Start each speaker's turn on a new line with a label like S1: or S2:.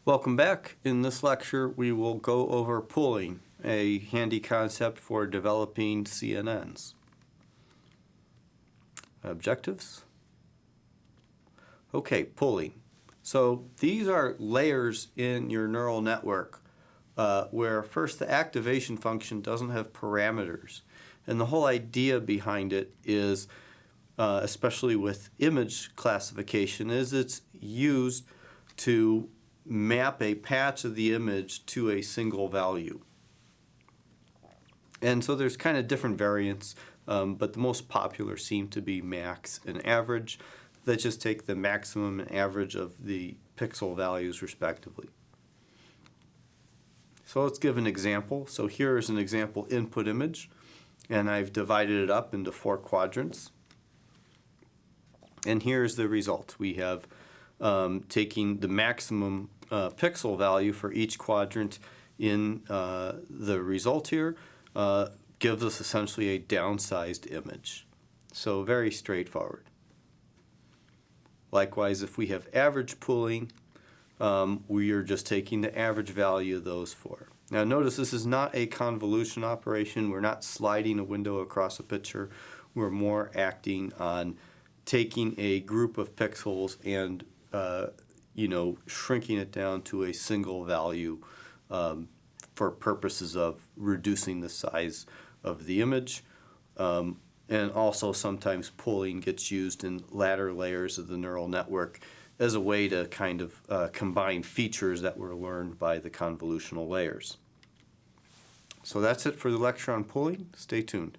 S1: Welcome back. In this lecture, we will go over pooling, a handy concept for developing CNNs. Objectives? Okay, pooling. So these are layers in your neural network where first the activation function doesn't have parameters. And the whole idea behind it is, especially with image classification, is it's used to map a patch of the image to a single value. And so there's kind of different variants, but the most popular seem to be max and average. That just take the maximum and average of the pixel values respectively. So let's give an example. So here is an example input image, and I've divided it up into 4 quadrants. And here's the result. We have taking the maximum pixel value for each quadrant in the result here gives us essentially a downsized image. So very straightforward. Likewise, if we have average pooling, we are just taking the average value of those 4. Now notice this is not a convolution operation. We're not sliding a window across a picture. We're more acting on taking a group of pixels and shrinking it down to a single value for purposes of reducing the size of the image. And also sometimes pooling gets used in latter layers of the neural network as a way to kind of combine features that were learned by the convolutional layers. So that's it for the lecture on pooling. Stay tuned.